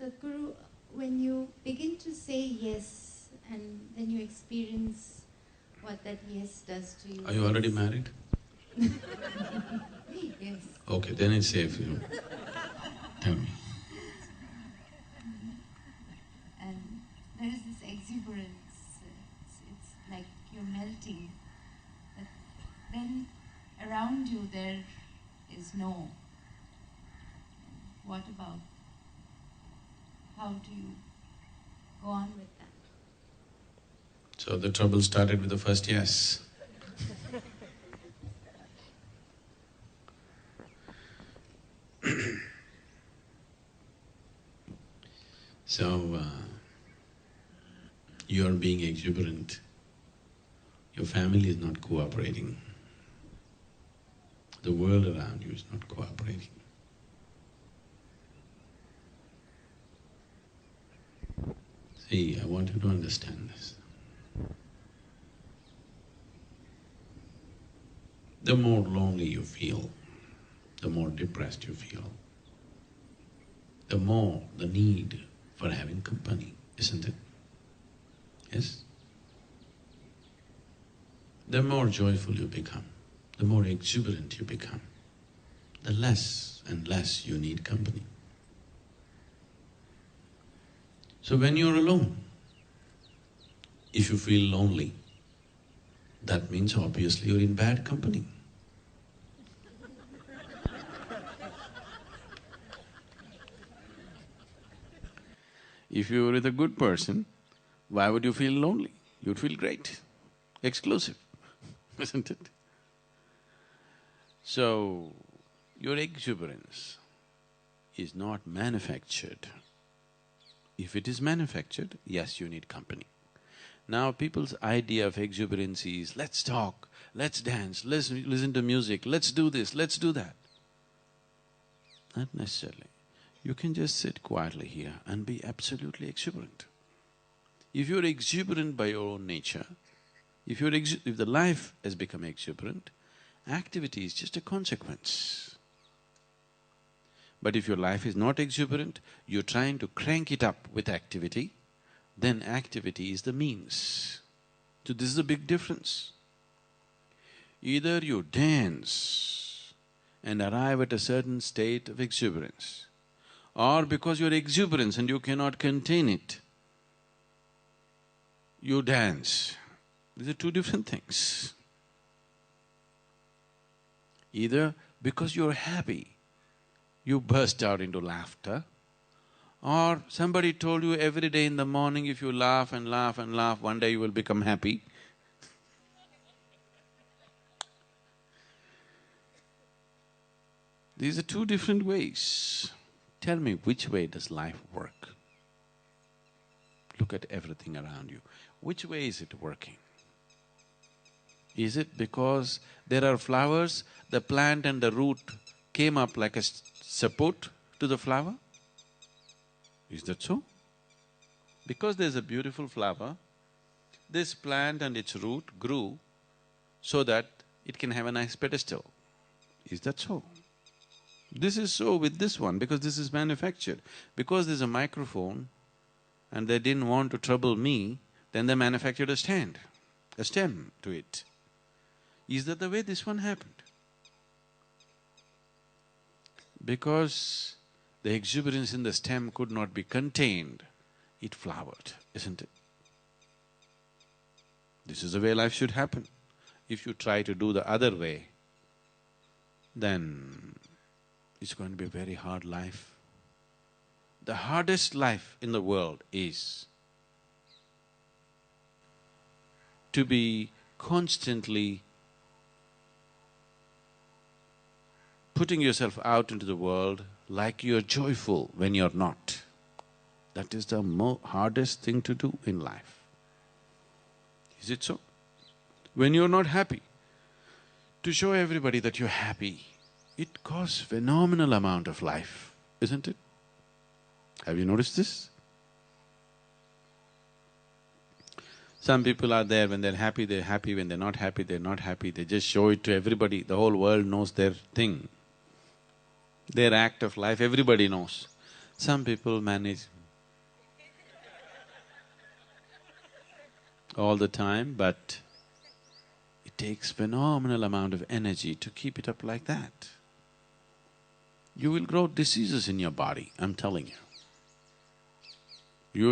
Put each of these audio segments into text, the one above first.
Sadhguru, when you begin to say yes and then you experience what that yes does to you. Are you already married? Yes. Okay, then it's safe, Tell me. And there is this exuberance, it's like you're melting. But then around you there is no. What about? How do you go on with that? So the trouble started with the first yes. So, you're being exuberant, your family is not cooperating, the world around you is not cooperating. See, I want you to understand this. The more lonely you feel, the more depressed you feel, the more the need for having company, isn't it? Yes? The more joyful you become, the more exuberant you become, the less and less you need company. So when you're alone, if you feel lonely, that means obviously you're in bad company. If you were with a good person, why would you feel lonely? You'd feel great, exclusive, isn't it? So, your exuberance is not manufactured. If it is manufactured, yes, you need company. Now people's idea of exuberance is, let's talk, let's dance, let's listen to music, let's do this, let's do that. Not necessarily. You can just sit quietly here and be absolutely exuberant. If you're exuberant by your own nature, if the life has become exuberant, activity is just a consequence. But if your life is not exuberant, you're trying to crank it up with activity, then activity is the means. So this is a big difference. Either you dance and arrive at a certain state of exuberance, or because you're exuberant and you cannot contain it, you dance. These are two different things. Either because you're happy, you burst out into laughter, or somebody told you every day in the morning if you laugh and laugh and laugh, one day you will become happy. These are two different ways. Tell me, which way does life work? Look at everything around you. Which way is it working? Is it because there are flowers, the plant and the root came up like a support to the flower? Is that so? Because there's a beautiful flower, this plant and its root grew so that it can have a nice pedestal. Is that so? This is so with this one because this is manufactured. Because there's a microphone and they didn't want to trouble me, then they manufactured a stand, a stem to it. Is that the way this one happened? Because the exuberance in the stem could not be contained, it flowered, isn't it? This is the way life should happen. If you try to do the other way, then it's going to be a very hard life. The hardest life in the world is to be constantly putting yourself out into the world like you're joyful when you're not. That is the hardest thing to do in life. Is it so? When you're not happy, to show everybody that you're happy, it costs phenomenal amount of life, isn't it? Have you noticed this? Some people are there, when they're happy, when they're not happy, they're not happy, they just show it to everybody, the whole world knows their thing. Their act of life, everybody knows. Some people manage all the time, but it takes phenomenal amount of energy to keep it up like that. You will grow diseases in your body, I'm telling you. You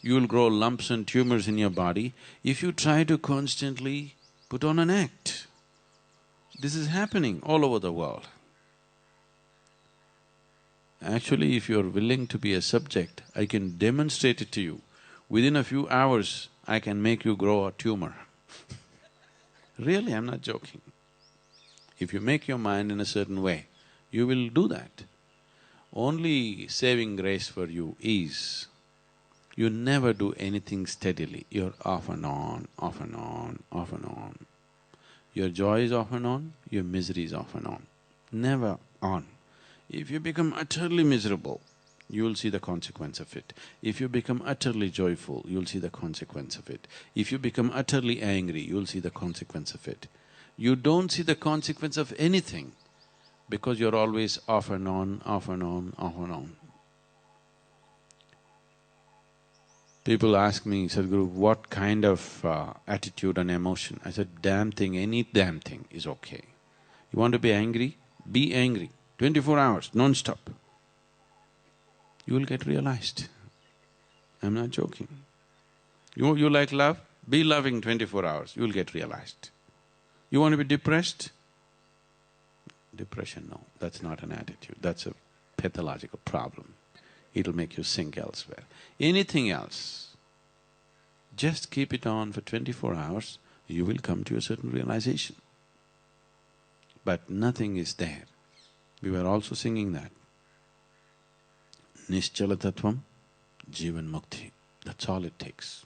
will grow lumps and tumors in your body if you try to constantly put on an act. This is happening all over the world. Actually, if you're willing to be a subject, I can demonstrate it to you. Within a few hours, I can make you grow a tumor. Really, I'm not joking. If you make your mind in a certain way, you will do that. Only saving grace for you is, you never do anything steadily, you're off and on, off and on, off and on. Your joy is off and on, your misery is off and on, never on. If you become utterly miserable, you will see the consequence of it. If you become utterly joyful, you'll see the consequence of it. If you become utterly angry, you'll see the consequence of it. You don't see the consequence of anything because you're always off and on, off and on, off and on. People ask me, Sadhguru, what kind of attitude and emotion? I said, damn thing, any damn thing is okay. You want to be angry? Be angry, 24 hours, non-stop. You will get realized. I'm not joking. You like love? Be loving 24 hours, you will get realized. You want to be depressed? Depression, no, that's not an attitude, that's a pathological problem. It'll make you sink elsewhere. Anything else, just keep it on for 24 hours, you will come to a certain realization. But nothing is there. We were also singing that. Nischala tattvam, jivan mukti, that's all it takes.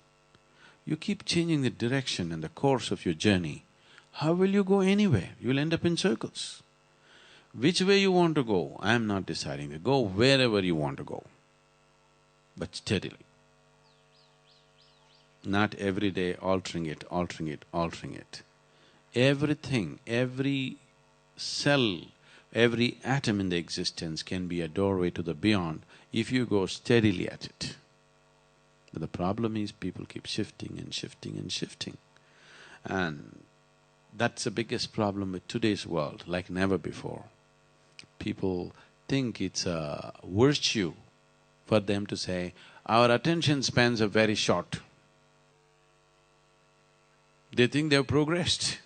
You keep changing the direction and the course of your journey, how will you go anywhere? You will end up in circles. Which way you want to go, I am not deciding. Go wherever you want to go, but steadily. Not every day altering it, altering it, altering it. Everything, every cell, every atom in the existence can be a doorway to the beyond if you go steadily at it. But the problem is people keep shifting and shifting and shifting. And that's the biggest problem with today's world, like never before. People think it's a virtue for them to say, our attention spans are very short. They think they've progressed.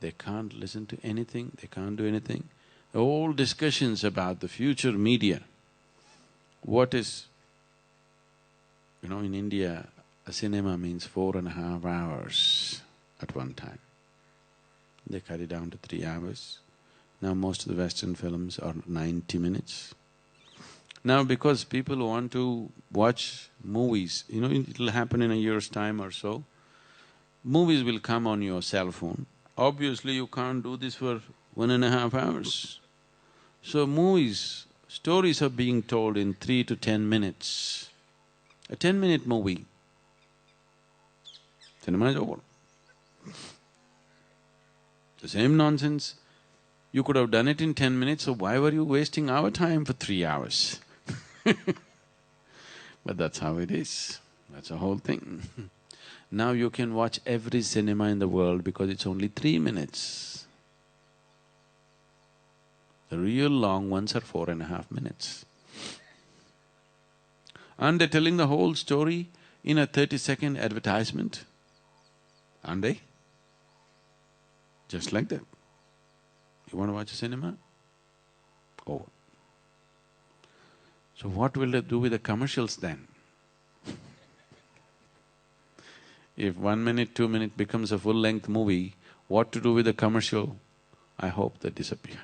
They can't listen to anything, they can't do anything. All discussions about the future media, what is… in India, a cinema means 4.5 hours at one time. They cut it down to 3 hours. Now most of the Western films are 90 minutes. Now because people want to watch movies, it'll happen in a year's time or so, movies will come on your cell phone. Obviously you can't do this for 1.5 hours. So movies, stories are being told in 3 to 10 minutes. A 10-minute movie, cinema is over. The same nonsense, you could have done it in 10 minutes, so why were you wasting our time for 3 hours? But that's how it is, that's the whole thing. Now you can watch every cinema in the world because it's only 3 minutes. The real long ones are 4.5 minutes. And they're telling the whole story in a 30-second advertisement, aren't they? Just like that. You want to watch a cinema? Over. So what will they do with the commercials then? If 1 minute, 2 minute becomes a full-length movie, what to do with the commercial? I hope they disappear.